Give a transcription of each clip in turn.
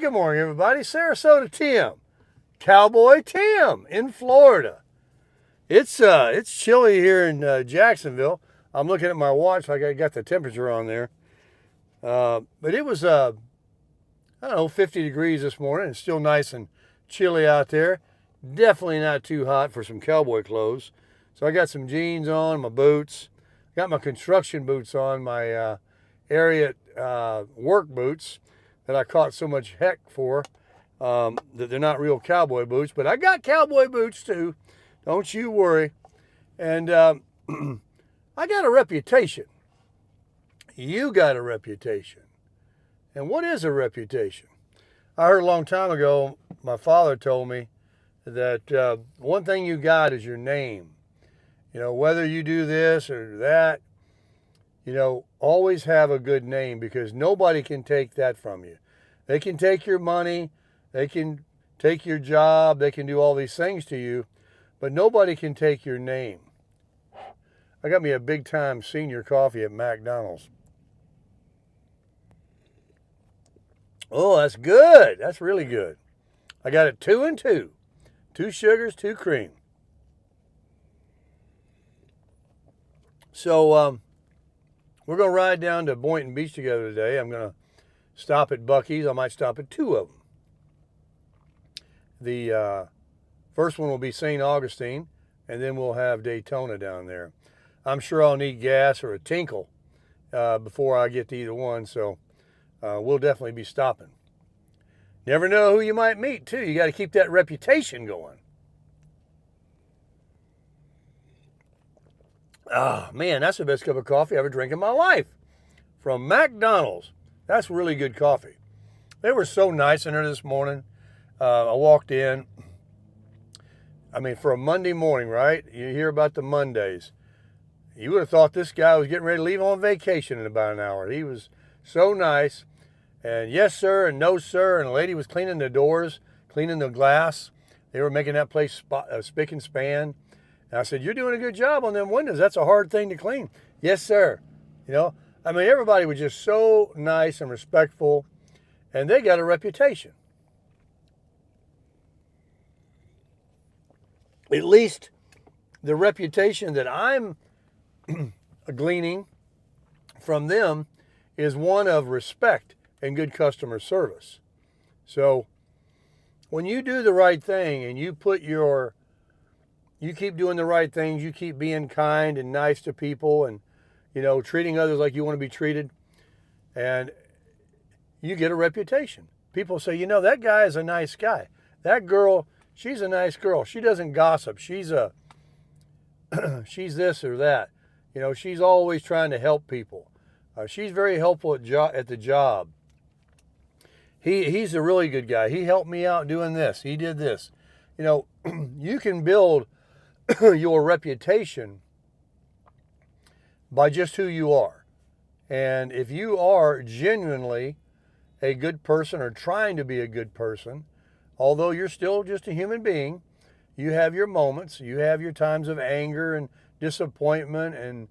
good morning, everybody. Sarasota Tim, Cowboy Tim in Florida. It's chilly here in Jacksonville. I'm looking at my watch like I got the temperature on there. But it was, I don't know, 50 degrees this morning. It's still nice and chilly out there. Definitely not too hot for some cowboy clothes. So I got some jeans on, my boots. Got my construction boots on, my Ariat work boots that I caught so much heck for, that they're not real cowboy boots, but I got cowboy boots too. Don't you worry. And I got a reputation. You got a reputation. And what is a reputation? I heard a long time ago, my father told me that one thing you got is your name. You know, whether you do this or that, you know, always have a good name, because nobody can take that from you. They can take your money, they can take your job, they can do all these things to you, but nobody can take your name. I got me a big time senior coffee at McDonald's. Oh, that's good. That's really good. I got it 2 and 2. 2 sugars, 2 cream. So we're going to ride down to Boynton Beach together today. I'm going to stop at Buc-ee's. I might stop at 2 of them. The first one will be St. Augustine, and then we'll have Daytona down there. I'm sure I'll need gas or a tinkle before I get to either one, so we'll definitely be stopping. Never know who you might meet, too. You got to keep that reputation going. Ah, man, that's the best cup of coffee I ever drank in my life. From McDonald's. That's really good coffee. They were so nice in there this morning. I walked in. I mean, for a Monday morning, right? You hear about the Mondays. You would have thought this guy was getting ready to leave on vacation in about an hour. He was so nice. And yes, sir, and no, sir. And the lady was cleaning the doors, cleaning the glass. They were making that place spick and span. And I said, you're doing a good job on them windows. That's a hard thing to clean. Yes, sir. You know, I mean, everybody was just so nice and respectful, and they got a reputation. At least the reputation that I'm gleaning from them is one of respect and good customer service. So when you do the right thing and you keep doing the right things, you keep being kind and nice to people, and, you know, treating others like you want to be treated, and you get a reputation. People say, you know, that guy is a nice guy. That girl, she's a nice girl. She doesn't gossip. She's this or that. You know, she's always trying to help people. She's very helpful at the job. He's a really good guy. He helped me out doing this. He did this. You know, you can build your reputation by just who you are. And if you are genuinely a good person or trying to be a good person, although you're still just a human being, you have your moments, you have your times of anger and disappointment and,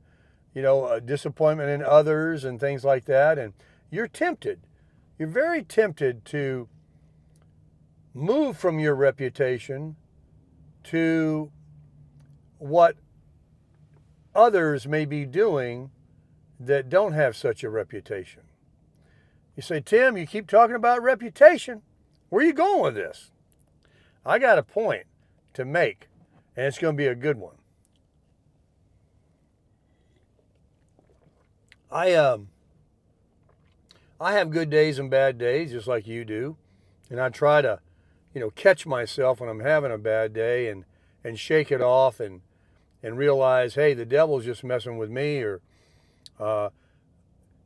you know, disappointment in others and things like that. And you're tempted. You're very tempted to move from your reputation to what others may be doing that don't have such a reputation. You say, Tim, you keep talking about reputation. Where are you going with this? I got a point to make, and it's going to be a good one. I have good days and bad days, just like you do, and I try to, you know, catch myself when I'm having a bad day and shake it off and realize, hey, the devil's just messing with me, or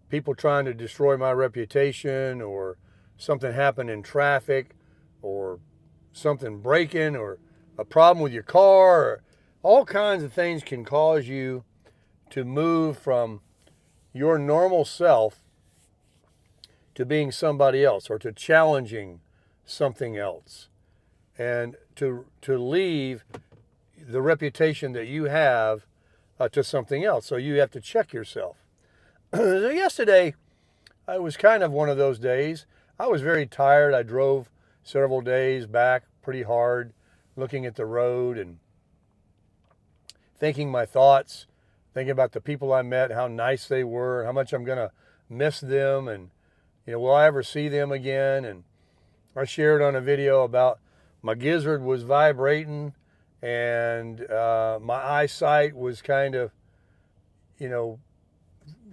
people trying to destroy my reputation, or something happened in traffic, or something breaking, or a problem with your car, or all kinds of things can cause you to move from your normal self to being somebody else, or to challenging something else, and to leave the reputation that you have to something else. So you have to check yourself. Yesterday, it was kind of one of those days. I was very tired. I drove several days back pretty hard, looking at the road and thinking my thoughts, thinking about the people I met, how nice they were, how much I'm going to miss them, and, will I ever see them again? And I shared on a video about my gizzard was vibrating and my eyesight was kind of,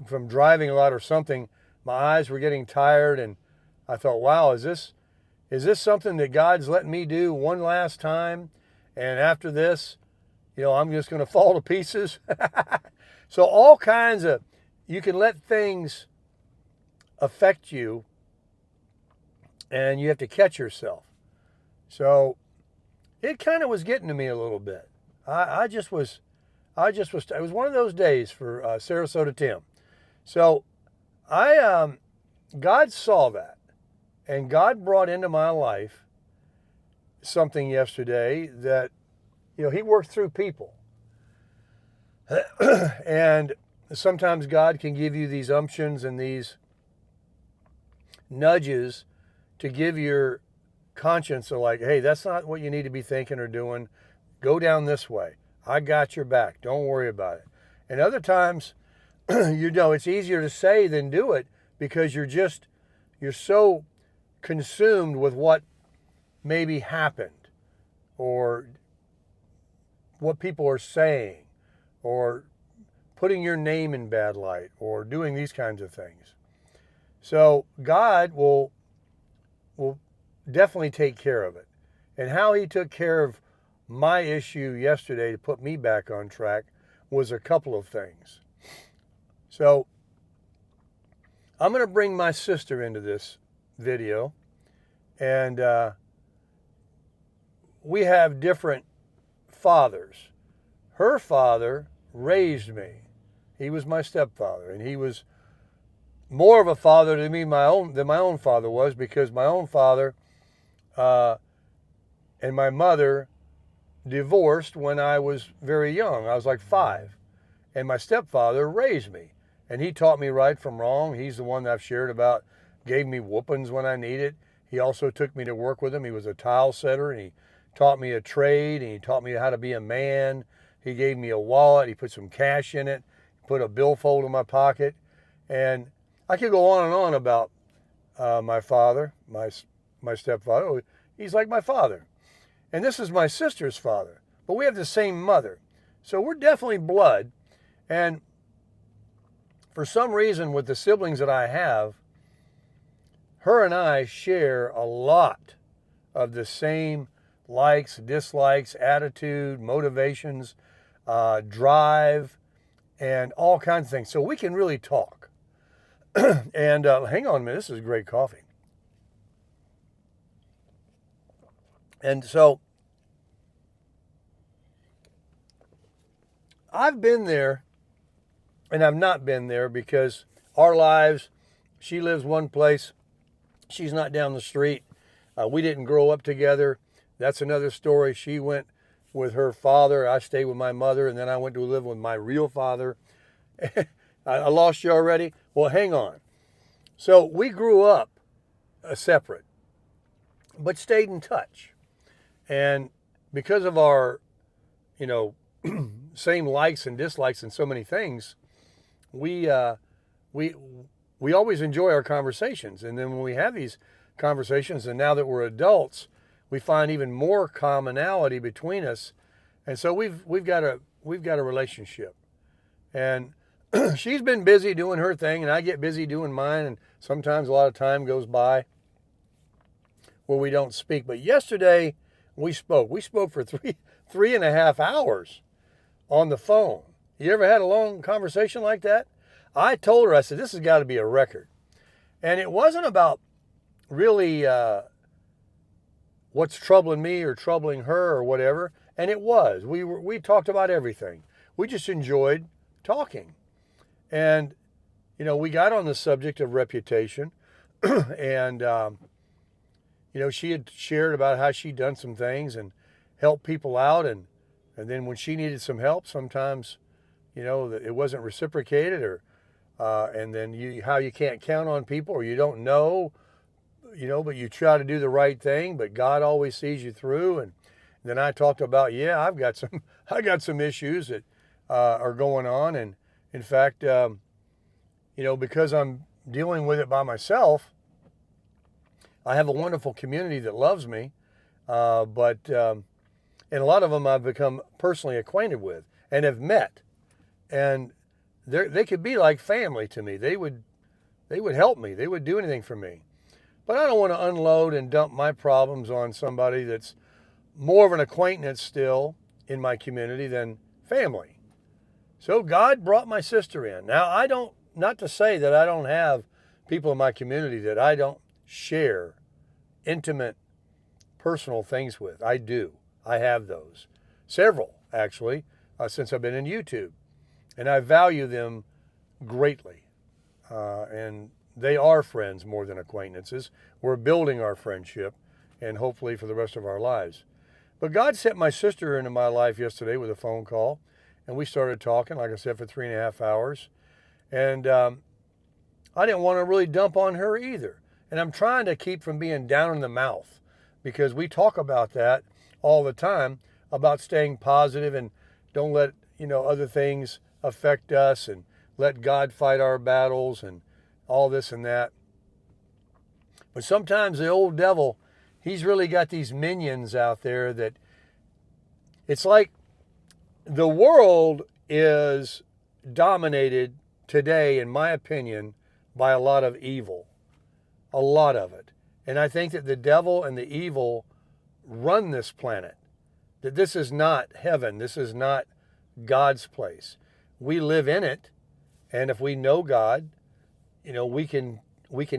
from driving a lot or something, my eyes were getting tired, and I thought, wow, is this something that God's letting me do one last time? And after this, I'm just going to fall to pieces. So all kinds of, you can let things affect you, and you have to catch yourself. So it kind of was getting to me a little bit. It was one of those days for Sarasota Tim. So God saw that, and God brought into my life something yesterday that, he worked through people. And sometimes God can give you these umptions and these nudges to give your conscience like, hey, that's not what you need to be thinking or doing. Go down this way. I got your back. Don't worry about it. And other times, it's easier to say than do it because you're so consumed with what maybe happened or what people are saying or putting your name in bad light or doing these kinds of things. So God will definitely take care of it. And how he took care of my issue yesterday to put me back on track was a couple of things. So I'm going to bring my sister into this video, and we have different fathers. Her father raised me. He was my stepfather, and he was more of a father to me than my own father was, because my own father and my mother divorced when I was very young. I was like 5. And my stepfather raised me. And he taught me right from wrong. He's the one that I've shared about, gave me whoopings when I needed. He also took me to work with him. He was a tile setter, and he taught me a trade, and he taught me how to be a man. He gave me a wallet. He put some cash in it, put a billfold in my pocket. And I could go on and on about my father, my stepfather. Oh, he's like my father. And this is my sister's father. But we have the same mother. So we're definitely blood. And for some reason, with the siblings that I have, her and I share a lot of the same likes, dislikes, attitude, motivations, drive, and all kinds of things. So we can really talk. And hang on a minute, this is great coffee. And so I've been there and I've not been there because our lives, she lives one place, she's not down the street. We didn't grow up together. That's another story. She went with her father. I stayed with my mother, and then I went to live with my real father. I lost you already? Well, hang on. So we grew up separate, but stayed in touch. And because of our, same likes and dislikes and so many things, we always enjoy our conversations. And then when we have these conversations, and now that we're adults, we find even more commonality between us. And so we've got a relationship. And she's been busy doing her thing, and I get busy doing mine, and sometimes a lot of time goes by where we don't speak. But yesterday we spoke. We spoke for 3.5 hours on the phone. You ever had a long conversation like that? I told her, I said, this has got to be a record. And it wasn't about really what's troubling me or troubling her or whatever. And it was. We talked about everything. We just enjoyed talking. And, we got on the subject of reputation. And, she had shared about how she'd done some things and helped people out. And then when she needed some help, sometimes, it wasn't reciprocated, or and then how you can't count on people, or you don't know but you try to do the right thing, but God always sees you through. And then I talked about, I've got some, I got some issues that are going on. And in fact, because I'm dealing with it by myself, I have a wonderful community that loves me. And a lot of them I've become personally acquainted with and have met. And they could be like family to me. They would help me. They would do anything for me. But I don't want to unload and dump my problems on somebody that's more of an acquaintance still in my community than family. So God brought my sister in. Now, not to say that I don't have people in my community that I don't share intimate, personal things with. I do. I have those. Several, actually, since I've been in YouTube. And I value them greatly. And they are friends more than acquaintances. We're building our friendship, and hopefully for the rest of our lives. But God sent my sister into my life yesterday with a phone call, and we started talking, like I said, for 3.5 hours. And I didn't want to really dump on her either. And I'm trying to keep from being down in the mouth, because we talk about that all the time, about staying positive and don't let other things affect us, and let God fight our battles and all this and that. But sometimes the old devil, he's really got these minions out there that it's like the world is dominated today, in my opinion, by a lot of evil. A lot of it. And I think that the devil and the evil run this planet. That this is not heaven. This is not God's place. We live in it. And if we know God, we can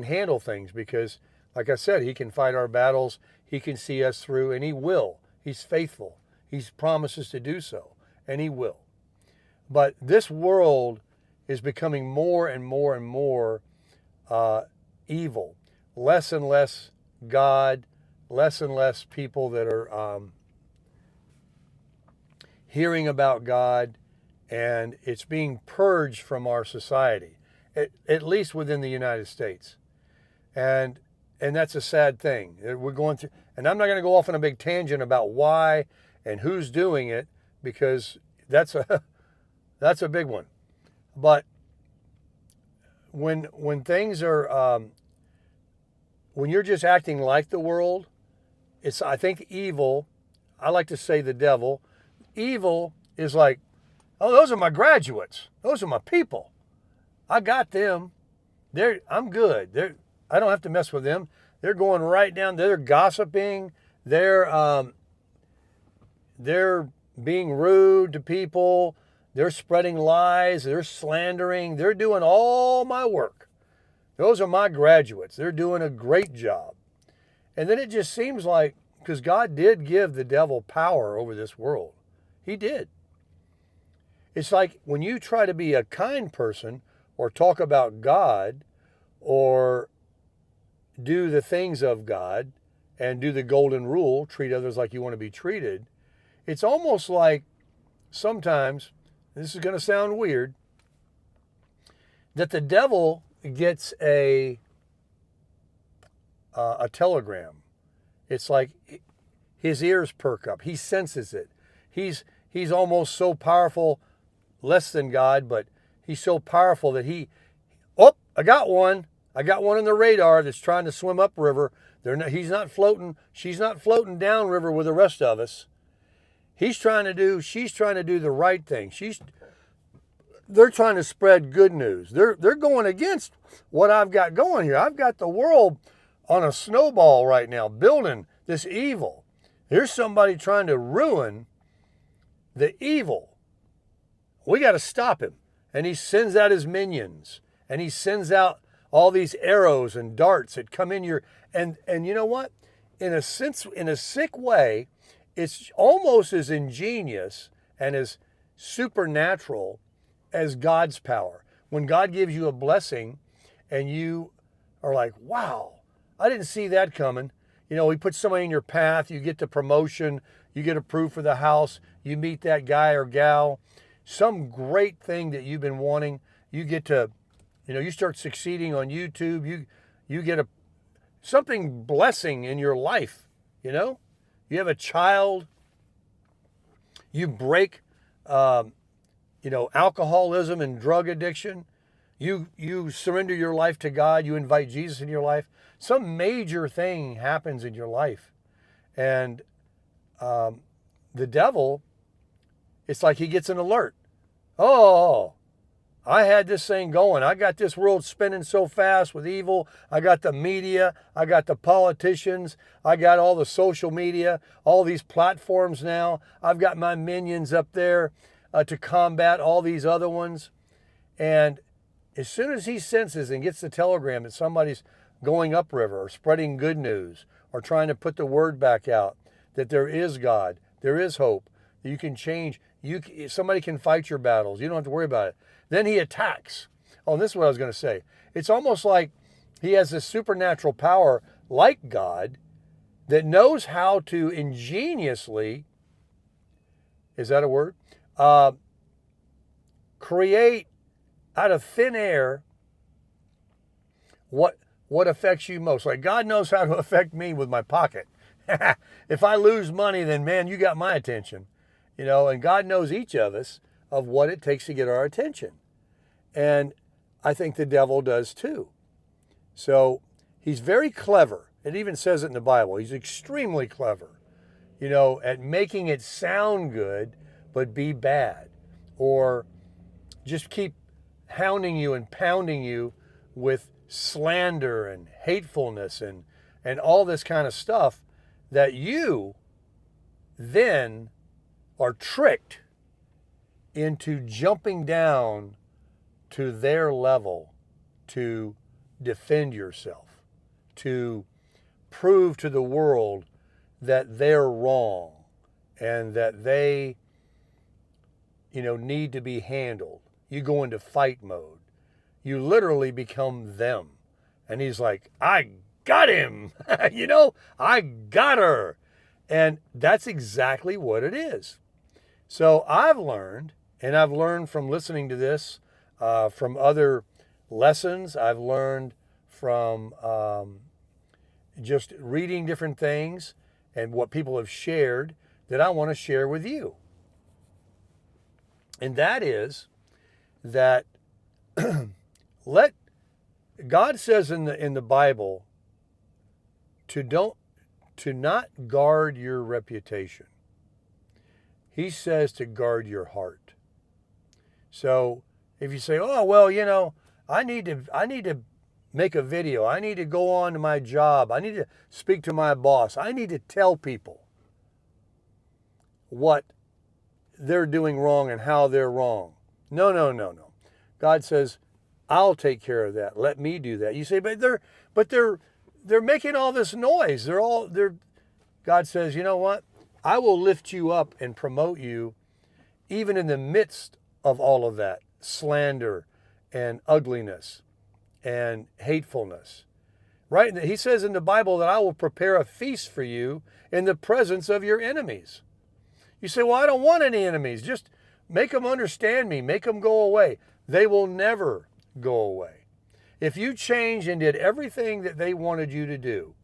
handle things, because, like I said, he can fight our battles. He can see us through, and he will. He's faithful. He promises to do so, and he will. But this world is becoming more and more and more evil. Less and less God, less and less people that are hearing about God, and it's being purged from our society, at least within the United States. And that's a sad thing. We're going through, and I'm not going to go off on a big tangent about why and who's doing it, because that's a big one. But when things are when you're just acting like the world, I think evil, I like to say the devil, evil is like, oh, those are my graduates. Those are my people. I got them. I'm good. I don't have to mess with them. They're going right down. They're gossiping. They're being rude to people. They're spreading lies. They're slandering. They're doing all my work. Those are my graduates. They're doing a great job. And then it just seems like, because God did give the devil power over this world. He did. It's like when you try to be a kind person or talk about God or do the things of God and do the golden rule, treat others like you want to be treated, it's almost like sometimes, this is going to sound weird, that the devil gets a telegram. It's like his ears perk up. He senses it. He's almost so powerful, less than God, but he's so powerful that I got one. I got one on the radar that's trying to swim upriver. He's not floating. She's not floating downriver with the rest of us. She's trying to do the right thing. They're trying to spread good news. They're going against what I've got going here. I've got the world on a snowball right now, building this evil. Here's somebody trying to ruin the evil. We got to stop him. And he sends out his minions. And he sends out all these arrows and darts that come in your... And you know what? In a sense, in a sick way, it's almost as ingenious and as supernatural as God's power. When God gives you a blessing and you are like, wow, I didn't see that coming. He puts somebody in your path, you get the promotion, you get approved for the house, you meet that guy or gal, some great thing that you've been wanting, you get to, you start succeeding on YouTube, you get something blessing in your life, you know? You have a child, you break, alcoholism and drug addiction. You surrender your life to God. You invite Jesus in your life. Some major thing happens in your life. And the devil, it's like he gets an alert. Oh, I had this thing going. I got this world spinning so fast with evil. I got the media. I got the politicians. I got all the social media, all these platforms now. I've got my minions up there to combat all these other ones. And as soon as he senses and gets the telegram that somebody's going upriver or spreading good news or trying to put the word back out that there is God, there is hope, that you can change, somebody can fight your battles. You don't have to worry about it. Then he attacks. Oh, and this is what I was going to say. It's almost like he has this supernatural power like God that knows how to ingeniously, is that a word? Create out of thin air what affects you most. Like God knows how to affect me with my pocket. If I lose money, then man, you got my attention. And God knows each of us of what it takes to get our attention. And I think the devil does too. So he's very clever. It even says it in the Bible. He's extremely clever, at making it sound good, but be bad. Or just keep hounding you and pounding you with slander and hatefulness and all this kind of stuff that you then are tricked into jumping down to their level to defend yourself, to prove to the world that they're wrong and that they, need to be handled. You go into fight mode. You literally become them. And he's like, I got him. I got her. And that's exactly what it is. So I've learned from listening to this, from other lessons. I've learned from just reading different things and what people have shared that I want to share with you. And that is that God says in the Bible to not guard your reputation. He says to guard your heart. So if you say, oh, well, I need to make a video. I need to go on to my job. I need to speak to my boss. I need to tell people what they're doing wrong and how they're wrong. No. God says, I'll take care of that. Let me do that. You say, but they're making all this noise. God says, you know what? I will lift you up and promote you even in the midst of all of that slander and ugliness and hatefulness. Right? He says in the Bible that I will prepare a feast for you in the presence of your enemies. You say, well, I don't want any enemies. Just make them understand me. Make them go away. They will never go away. If you changed and did everything that they wanted you to do,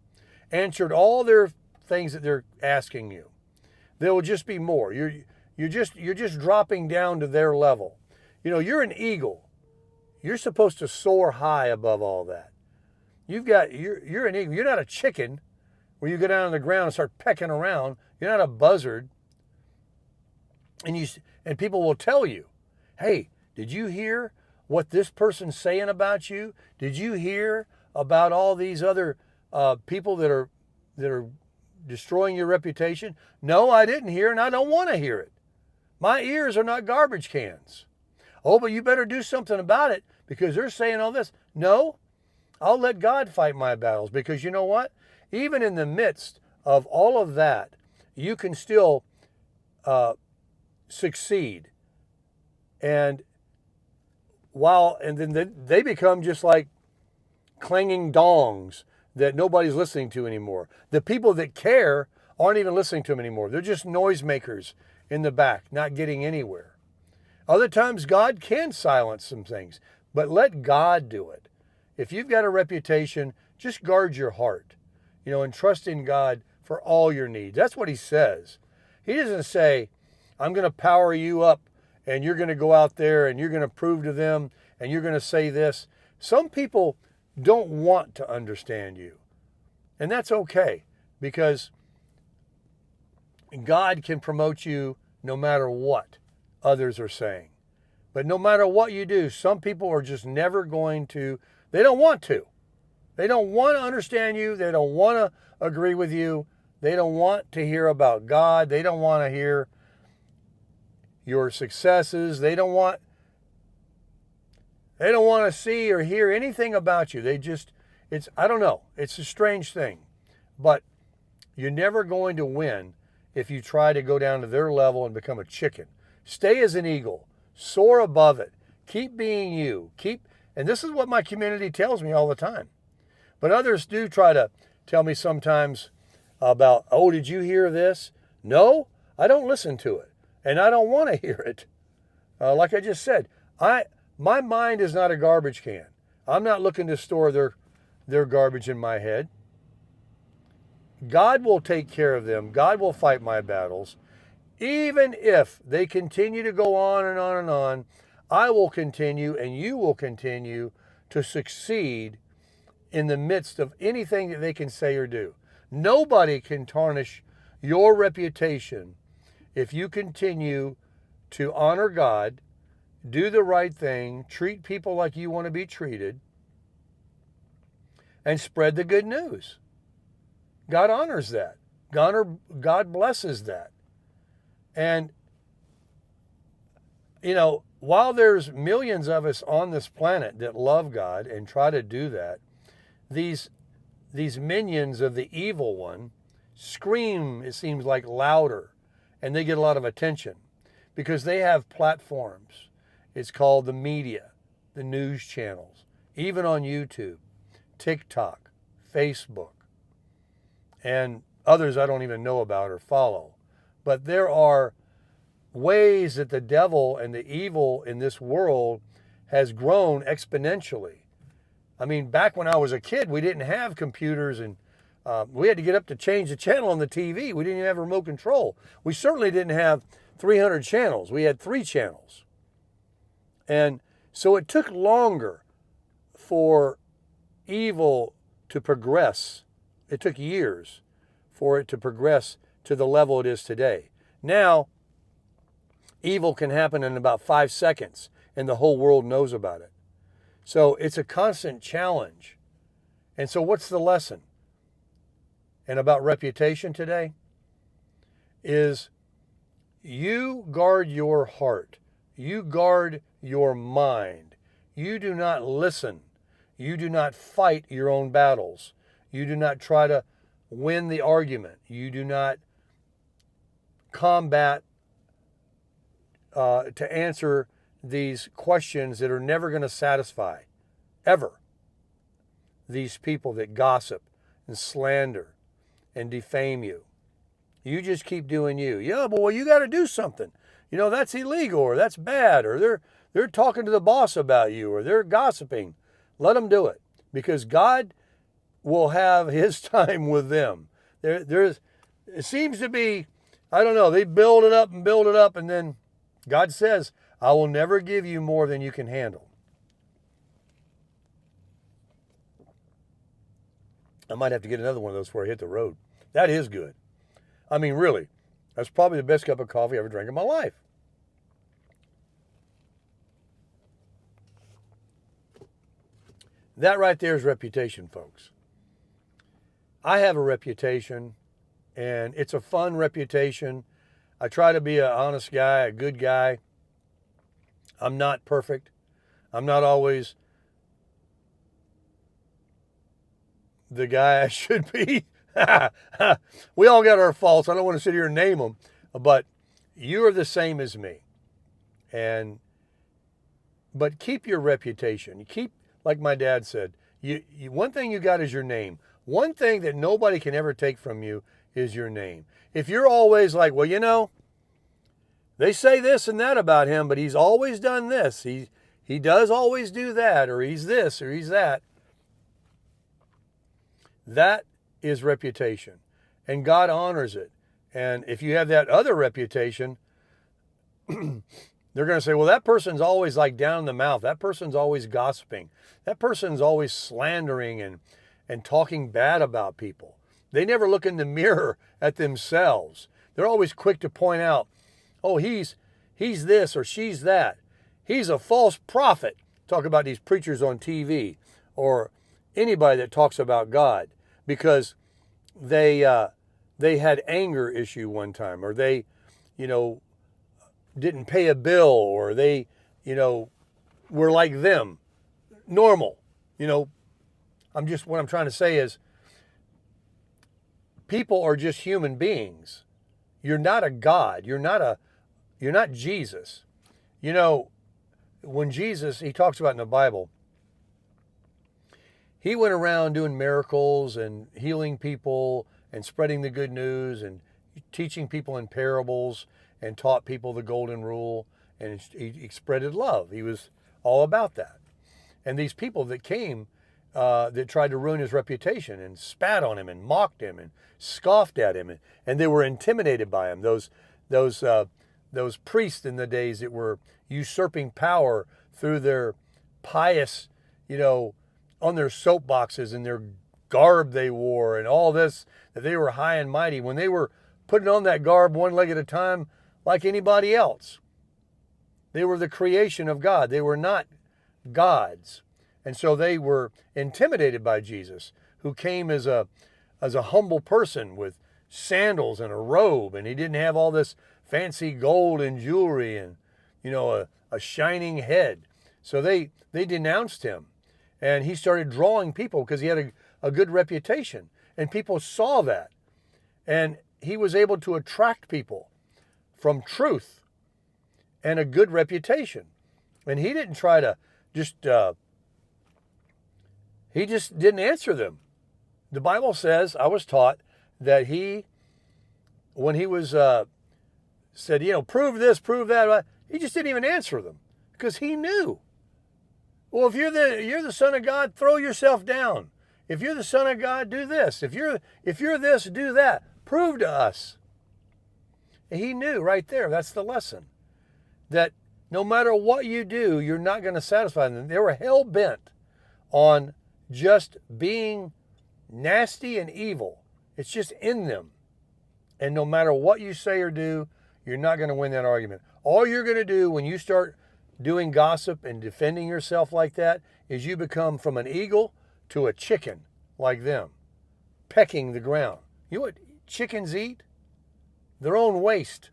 answered all their things that they're asking you, there will just be more. You're just dropping down to their level. You're an eagle. You're supposed to soar high above all that. You're an eagle. You're not a chicken where you go down on the ground and start pecking around. You're not a buzzard. And people will tell you, hey, did you hear what this person's saying about you? Did you hear about all these other people that are destroying your reputation? No, I didn't hear, and I don't want to hear it. My ears are not garbage cans. Oh, but you better do something about it because they're saying all this. No, I'll let God fight my battles because you know what? Even in the midst of all of that, you can still succeed. And then they become just like clanging dongs that nobody's listening to anymore. The people that care aren't even listening to them anymore. They're just noisemakers in the back, not getting anywhere. Other times God can silence some things, but let God do it. If you've got a reputation, just guard your heart, and trust in God for all your needs. That's what he says. He doesn't say, I'm going to power you up and you're going to go out there and you're going to prove to them and you're going to say this. Some people don't want to understand you. And that's okay, because God can promote you no matter what others are saying. But no matter what you do, some people are just never going to, they don't want to. They don't want to understand you. They don't want to agree with you. They don't want to hear about God. They don't want to hear your successes. They don't want to see or hear anything about you. I don't know. It's a strange thing. But you're never going to win if you try to go down to their level and become a chicken. Stay as an eagle. Soar above it. Keep being you. And this is what my community tells me all the time. But others do try to tell me sometimes about, oh, did you hear this? No, I don't listen to it. And I don't want to hear it. Like I just said, my mind is not a garbage can. I'm not looking to store their garbage in my head. God will take care of them. God will fight my battles. Even if they continue to go on and on and on, I will continue and you will continue to succeed in the midst of anything that they can say or do. Nobody can tarnish your reputation if you continue to honor God, do the right thing, treat people like you want to be treated, and spread the good news. God honors that. God blesses that. And, while there's millions of us on this planet that love God and try to do that, these minions of the evil one scream, it seems like, louder, and they get a lot of attention because they have platforms. It's called the media, the news channels, even on YouTube, TikTok, Facebook, and others I don't even know about or follow. But there are ways that the devil and the evil in this world has grown exponentially. I mean, back when I was a kid, we didn't have computers and we had to get up to change the channel on the TV. We didn't even have remote control. We certainly didn't have 300 channels. We had 3 channels. And so it took longer for evil to progress. It took years for it to progress to the level it is today. Now, evil can happen in about 5 seconds and the whole world knows about it. So it's a constant challenge. And so what's the lesson? And about reputation today is you guard your heart. You guard your mind. You do not listen. You do not fight your own battles. You do not try to win the argument. You do not combat to answer these questions that are never going to satisfy, ever. These people that gossip and slander and defame you. You just keep doing you. Yeah, but well, you got to do something. That's illegal, or that's bad, or they're talking to the boss about you, or they're gossiping. Let them do it, because God will have his time with them. It seems to be, I don't know, they build it up, and then God says, I will never give you more than you can handle. I might have to get another one of those before I hit the road. That is good. I mean, really, that's probably the best cup of coffee I ever drank in my life. That right there is reputation, folks. I have a reputation, and it's a fun reputation. I try to be an honest guy, a good guy. I'm not perfect. I'm not always the guy I should be. We all got our faults. I don't want to sit here and name them, but you are the same as me. But keep your reputation. Keep, like my dad said, one thing you got is your name. One thing that nobody can ever take from you is your name. If you're always like, well, they say this and that about him, but he's always done this. He does always do that, or he's this, or he's that. That is reputation. And God honors it. And if you have that other reputation, they're going to say, well, that person's always like down in the mouth. That person's always gossiping. That person's always slandering and talking bad about people. They never look in the mirror at themselves. They're always quick to point out, oh, he's this or she's that. He's a false prophet. Talk about these preachers on TV or anybody that talks about God because they had anger issue one time, or they, didn't pay a bill, or they, were like them, normal. What I'm trying to say is people are just human beings. You're not a God. You're not Jesus. When Jesus, he talks about in the Bible, he went around doing miracles and healing people and spreading the good news and teaching people in parables and taught people the golden rule, and he spreaded love. He was all about that. And these people that came that tried to ruin his reputation and spat on him and mocked him and scoffed at him, and they were intimidated by him. Those priests in the days that were usurping power through their pious, on their soapboxes and their garb they wore and all this, that they were high and mighty, when they were putting on that garb one leg at a time like anybody else. They were the creation of God. They were not gods. And so they were intimidated by Jesus, who came as a humble person with sandals and a robe, and he didn't have all this fancy gold and jewelry and a shining head. So they denounced him, and he started drawing people because he had a good reputation, and people saw that, and he was able to attract people from truth and a good reputation. And he didn't try to he just didn't answer them. The Bible says, I was taught that when he was said, prove this, prove that, he just didn't even answer them because he knew. Well, if you're the Son of God, throw yourself down. If you're the Son of God, do this. If you're this, do that. Prove to us. He knew right there. That's the lesson. That no matter what you do, you're not going to satisfy them. They were hell-bent on just being nasty and evil. It's just in them. And no matter what you say or do, you're not going to win that argument. All you're going to do when you start doing gossip and defending yourself like that is you become from an eagle to a chicken like them, pecking the ground. You know what chickens eat? Their own waste.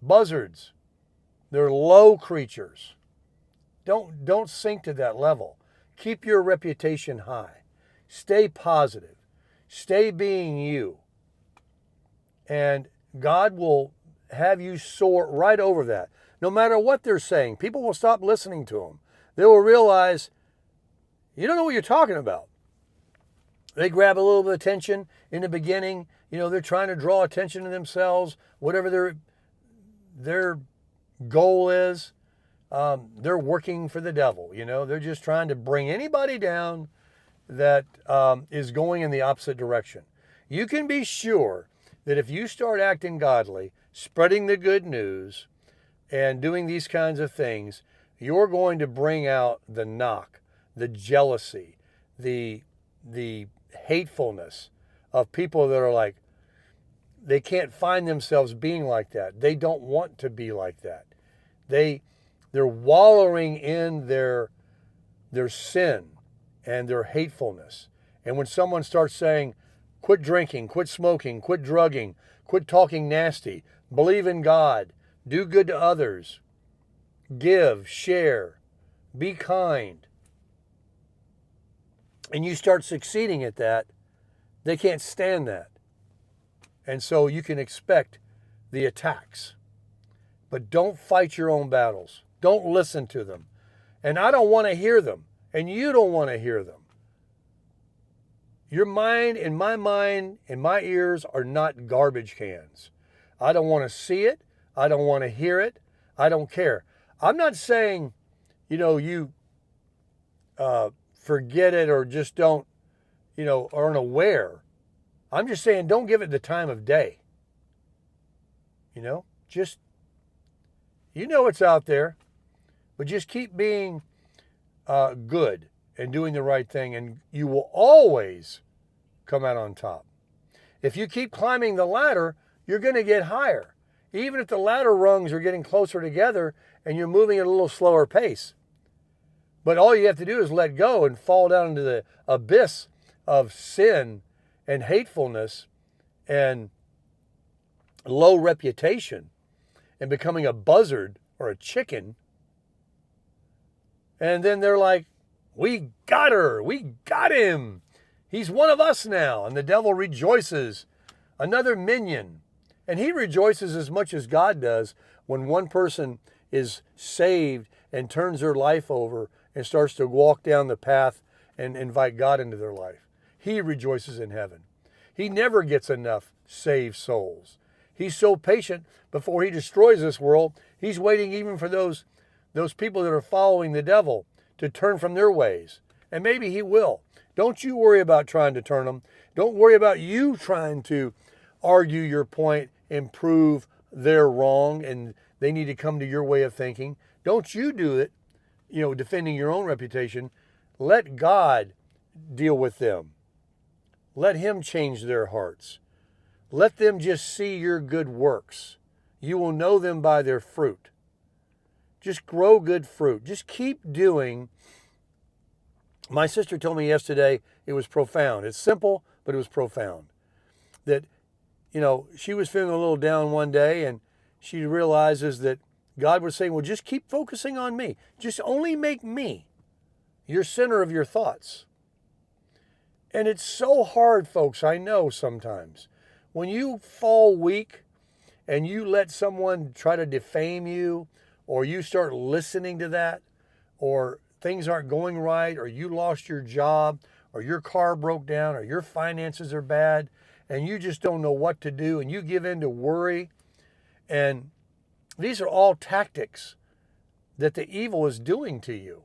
Buzzards. They're low creatures. Don't sink to that level. Keep your reputation high. Stay positive. Stay being you. And God will have you soar right over that. No matter what they're saying, people will stop listening to them. They will realize, you don't know what you're talking about. They grab a little bit of attention in the beginning. They're trying to draw attention to themselves, whatever their goal is. They're working for the devil. They're just trying to bring anybody down that is going in the opposite direction. You can be sure that if you start acting godly, spreading the good news, and doing these kinds of things, you're going to bring out the knock, the jealousy, the hatefulness of people that are like, they can't find themselves being like that. They don't want to be like that. They're wallowing in their sin and their hatefulness. And when someone starts saying, quit drinking, quit smoking, quit drugging, quit talking nasty, believe in God, do good to others, give, share, be kind, and you start succeeding at that, they can't stand that. And so you can expect the attacks. But don't fight your own battles. Don't listen to them. And I don't want to hear them. And you don't want to hear them. Your mind and my ears are not garbage cans. I don't want to see it. I don't want to hear it. I don't care. I'm not saying, you forget it or just don't are unaware. I'm just saying, don't give it the time of day. Just, it's out there, but just keep being good and doing the right thing, and you will always come out on top. If you keep climbing the ladder, you're going to get higher, even if the ladder rungs are getting closer together and you're moving at a little slower pace. But all you have to do is let go and fall down into the abyss of sin and hatefulness and low reputation and becoming a buzzard or a chicken. And then they're like, we got her. We got him. He's one of us now. And the devil rejoices. Another minion. And he rejoices as much as God does when one person is saved and turns their life over and starts to walk down the path and invite God into their life. He rejoices in heaven. He never gets enough saved souls. He's so patient before he destroys this world. He's waiting even for those people that are following the devil to turn from their ways. And maybe he will. Don't you worry about trying to turn them. Don't worry about you trying to argue your point and prove they're wrong and they need to come to your way of thinking. Don't you do it, defending your own reputation. Let God deal with them. Let him change their hearts. Let them just see your good works. You will know them by their fruit. Just grow good fruit. Just keep doing. My sister told me yesterday, it was profound. It's simple, but it was profound. That, she was feeling a little down one day and she realizes that God was saying, well, just keep focusing on me. Just only make me your center of your thoughts. And it's so hard, folks, I know sometimes. When you fall weak and you let someone try to defame you, or you start listening to that, or things aren't going right, or you lost your job, or your car broke down, or your finances are bad, and you just don't know what to do, and you give in to worry. And these are all tactics that the evil is doing to you.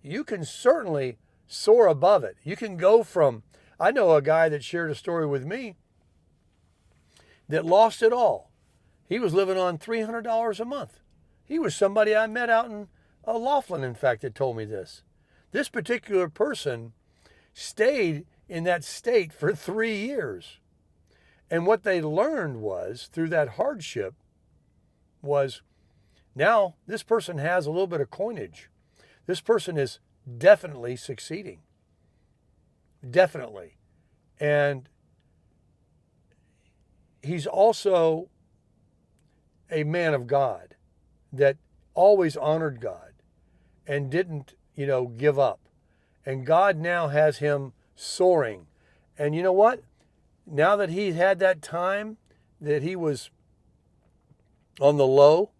You can certainly soar above it. You can go from, I know a guy that shared a story with me that lost it all. He was living on $300 a month. He was somebody I met out in Laughlin, in fact, that told me this. This particular person stayed in that state for 3 years. And what they learned was, through that hardship, was now this person has a little bit of coinage. This person is definitely succeeding. Definitely. And he's also a man of God that always honored God and didn't, give up. And God now has him soaring. And you know what? Now that he had that time that he was on the low,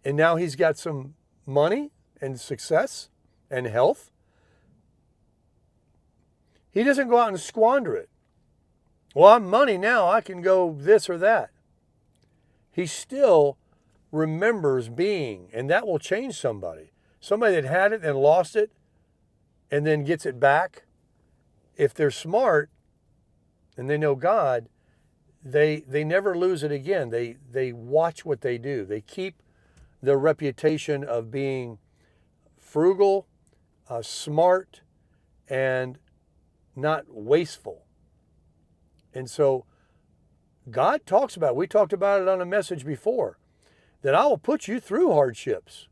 and now he's got some money and success and health, he doesn't go out and squander it. Well, I'm money now, I can go this or that. He still remembers being, and that will change somebody. Somebody that had it and lost it and then gets it back, if they're smart and they know God, they never lose it again. They watch what they do. They keep their reputation of being frugal, smart, and not wasteful. And so God talks about, we talked about it on a message before, that I will put you through hardships.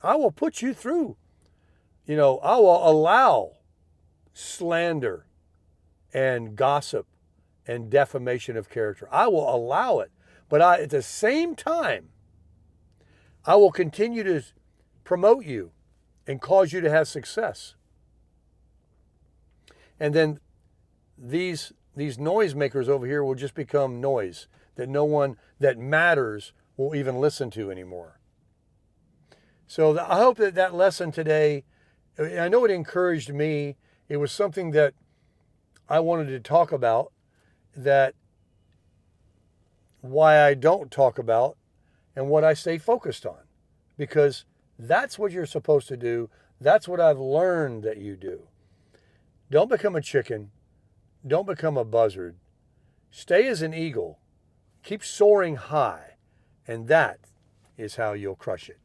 I will put you through, I will allow slander and gossip and defamation of character. I will allow it. But at the same time, I will continue to promote you and cause you to have success. And then these noisemakers over here will just become noise that no one that matters will even listen to anymore. So I hope that lesson today, I know it encouraged me. It was something that I wanted to talk about, that why I don't talk about and what I stay focused on. Because that's what you're supposed to do. That's what I've learned that you do. Don't become a chicken. Don't become a buzzard. Stay as an eagle. Keep soaring high. And that is how you'll crush it.